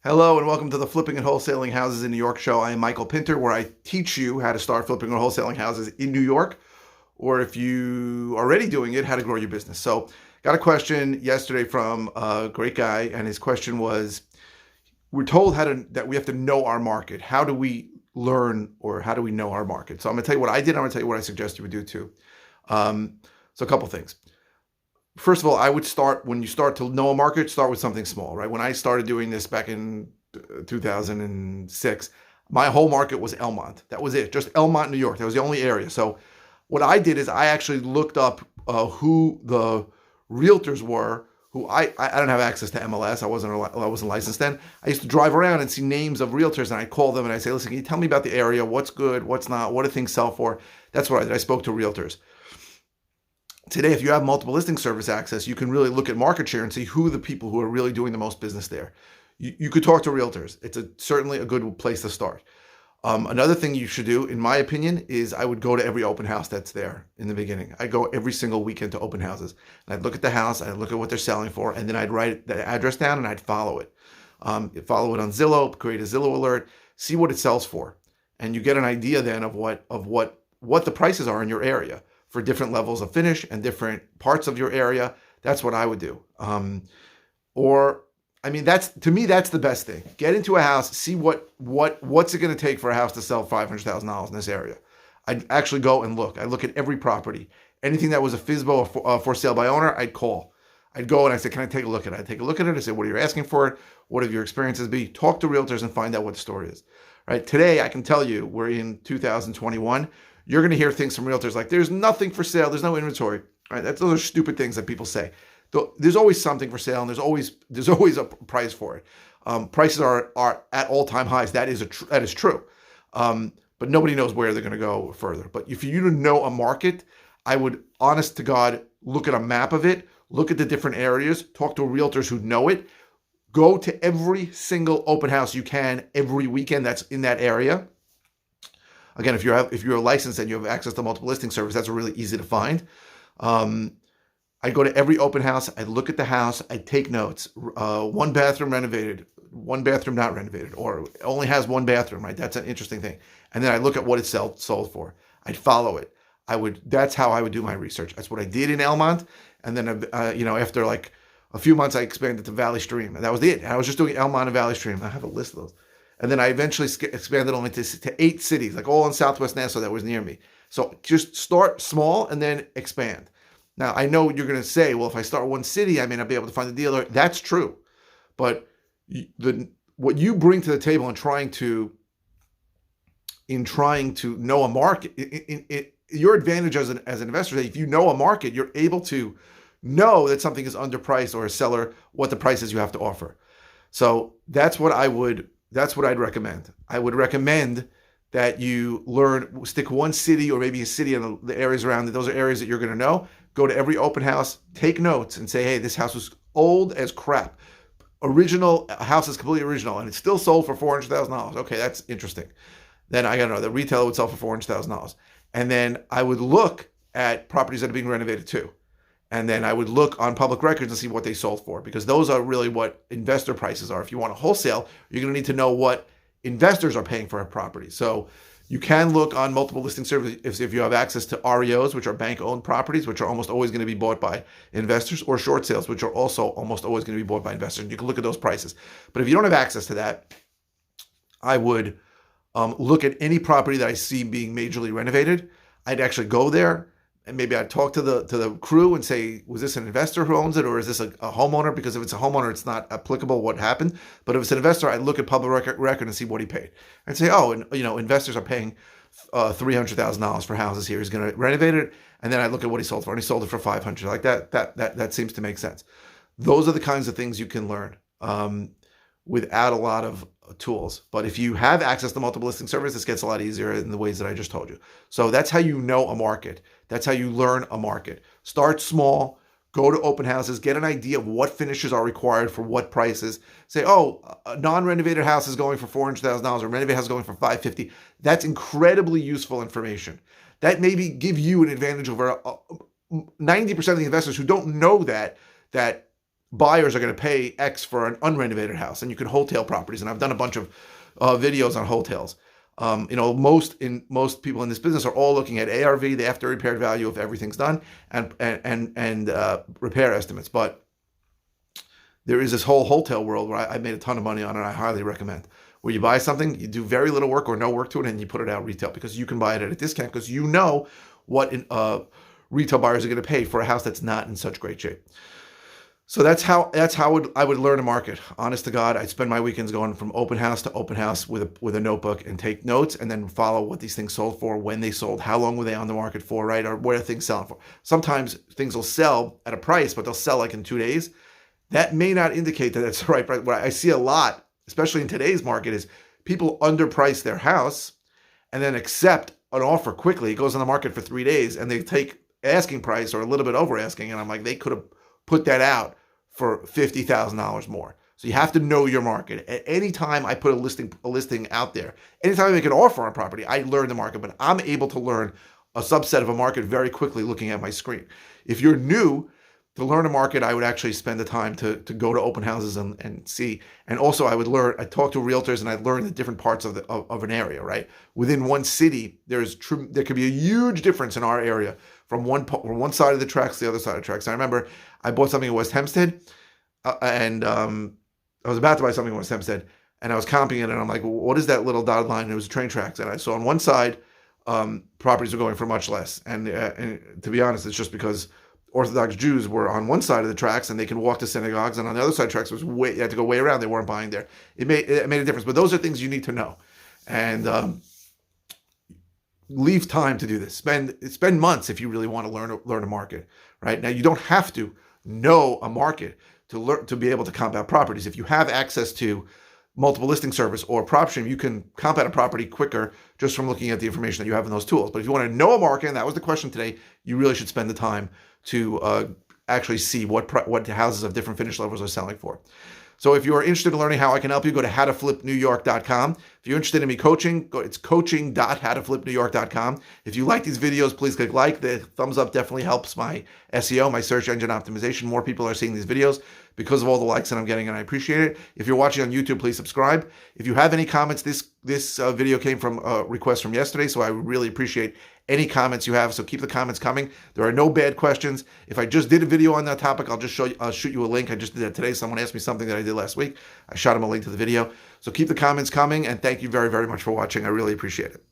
Hello and welcome to the Flipping and Wholesaling Houses in New York show. I am Michael Pinter, where I teach you how to start flipping or wholesaling houses in New York, or if you are already doing it, how to grow your business. So, got a question yesterday from a great guy, and his question was: we're told that we have to know our market. How do we learn, or how do we know our market? So, I'm going to tell you what I did. I'm going to tell you what I suggest you would do too. So, a couple things. First of all, I would start, when you start to know a market, start with something small, right? When I started doing this back in 2006, my whole market was Elmont. That was it, just Elmont, New York. That was the only area. So what I did is I actually looked up who the realtors were. Who I don't have access to MLS. I wasn't licensed then. I used to drive around and see names of realtors, and I'd call them and I'd say, listen, can you tell me about the area? What's good? What's not? What do things sell for? That's what I did. I spoke to realtors. Today, if you have multiple listing service access, you can really look at market share and see who the people who are really doing the most business there. You could talk to realtors. It's certainly a good place to start. Another thing you should do, in my opinion, is I would go to every open house that's there in the beginning. I go every single weekend to open houses. And I'd look at the house, I'd look at what they're selling for, and then I'd write the address down and I'd follow it. Follow it on Zillow, create a Zillow alert, see what it sells for. And you get an idea then of what the prices are in your area for different levels of finish and different parts of your area. That's what I would do. That's, to me, that's the best thing. Get into a house, see what's it going to take for a house to sell $500,000 in this area. I'd actually go and look. I look at every property. Anything that was a FSBO or for sale by owner, I'd call. I'd go and I said, can I take a look at it? I'd take a look at it. I said, what are you asking for it? What have your experiences be? Talk to realtors and find out what the story is. Right? Today, I can tell you, we're in 2021. You're going to hear things from realtors like, there's nothing for sale, there's no inventory. Right? Those are stupid things that people say. There's always something for sale, and there's always a price for it. Prices are at all-time highs. That is true. But nobody knows where they're going to go further. But if you know a market, I would, honest to God, look at a map of it, look at the different areas, talk to realtors who know it, go to every single open house you can every weekend that's in that area. Again, if you're licensed and you have access to multiple listing service, that's really easy to find. I'd go to every open house. I'd look at the house. I'd take notes. One bathroom renovated, one bathroom not renovated, or only has one bathroom, right? That's an interesting thing. And then I'd look at what it sold for. I'd follow it. That's how I would do my research. That's what I did in Elmont. And then, after like a few months, I expanded to Valley Stream. And that was it. And I was just doing Elmont and Valley Stream. I have a list of those. And then I eventually expanded only to 8 cities, like all in Southwest Nassau that was near me. So just start small and then expand. Now, I know you're going to say, well, if I start one city, I may not be able to find a dealer. That's true. But what you bring to the table in trying to know a market, your advantage as an investor is that if you know a market, you're able to know that something is underpriced, or a seller, what the prices you have to offer. So that's what I'd recommend. I would recommend that you stick one city or maybe a city in the areas around it. Those are areas that you're going to know. Go to every open house, take notes, and say, hey, this house was old as crap. House is completely original, and it's still sold for $400,000. Okay, that's interesting. Then I got to know the retailer would sell for $400,000. And then I would look at properties that are being renovated too. And then I would look on public records and see what they sold for, because those are really what investor prices are. If you want to wholesale, you're going to need to know what investors are paying for a property. So you can look on multiple listing services if you have access to REOs, which are bank-owned properties, which are almost always going to be bought by investors, or short sales, which are also almost always going to be bought by investors. And you can look at those prices. But if you don't have access to that, I would look at any property that I see being majorly renovated. I'd actually go there, and maybe I'd talk to the crew and say, was this an investor who owns it, or is this a homeowner? Because if it's a homeowner, it's not applicable what happened. But if it's an investor, I'd look at public record and see what he paid. I'd say, investors are paying $300,000 for houses here. He's going to renovate it, and then I look at what he sold for, and he sold it for $500,000. Like that seems to make sense. Those are the kinds of things you can learn without a lot of tools. But if you have access to multiple listing services, this gets a lot easier in the ways that I just told you. So that's how you know a market. That's how you learn a market. Start small, go to open houses, get an idea of what finishes are required for what prices. Say, a non-renovated house is going for $400,000, or a renovated house is going for $550,000. That's incredibly useful information. That maybe give you an advantage over 90% of the investors who don't know that buyers are going to pay X for an unrenovated house, and you can wholesale properties. And I've done a bunch of videos on wholesales. Most people in this business are all looking at ARV, the after repaired value if everything's done, and repair estimates. But there is this whole wholesale world where I made a ton of money on it. I highly recommend, where you buy something, you do very little work or no work to it, and you put it out retail, because you can buy it at a discount, because you know what retail buyers are going to pay for a house that's not in such great shape. So that's how I would learn a market. Honest to God, I'd spend my weekends going from open house to open house with a notebook and take notes, and then follow what these things sold for, when they sold, how long were they on the market for, right? Or what are things selling for? Sometimes things will sell at a price, but they'll sell like in 2 days. That may not indicate that it's the right price. What I see a lot, especially in today's market, is people underprice their house and then accept an offer quickly. It goes on the market for 3 days, and they take asking price or a little bit over asking, and I'm like, they could have put that out for $50,000 more. So you have to know your market. At any time I put a listing out there, anytime I make an offer on a property, I learn the market, but I'm able to learn a subset of a market very quickly looking at my screen. If you're new to learn a market, I would actually spend the time to go to open houses and see. And also I talk to realtors, and I learn the different parts of an area, right? Within one city, there could be a huge difference in our area from one side of the tracks to the other side of the tracks. I remember I bought something in West Hempstead, and I was about to buy something in West Hempstead, and I was comping it, and I'm like, well, what is that little dotted line? And it was train tracks. And I saw on one side, properties were going for much less. And to be honest, it's just because Orthodox Jews were on one side of the tracks and they can walk to synagogues, and on the other side of the tracks you had to go way around. They weren't buying there. It made a difference. But those are things you need to know. And leave time to do this. Spend months if you really want to learn a market. Right now, you don't have to know a market to be able to comp out properties. If you have access to multiple listing service or PropStream, you can comp out a property quicker just from looking at the information that you have in those tools. But if you want to know a market, and that was the question today, you really should spend the time to actually see what houses of different finish levels are selling for. So if you're interested in learning how I can help you, go to howtoflipnewyork.com. If you're interested in me coaching, it's coaching.howtoflipnewyork.com. If you like these videos, please click like. The thumbs up definitely helps my SEO, my search engine optimization. More people are seeing these videos because of all the likes that I'm getting, and I appreciate it. If you're watching on YouTube, please subscribe. If you have any comments, this video came from a request from yesterday, so I would really appreciate any comments you have. So keep the comments coming. There are no bad questions. If I just did a video on that topic, I'll shoot you a link. I just did that today. Someone asked me something that I did last week. I shot him a link to the video. So keep the comments coming, and thank you very, very much for watching. I really appreciate it.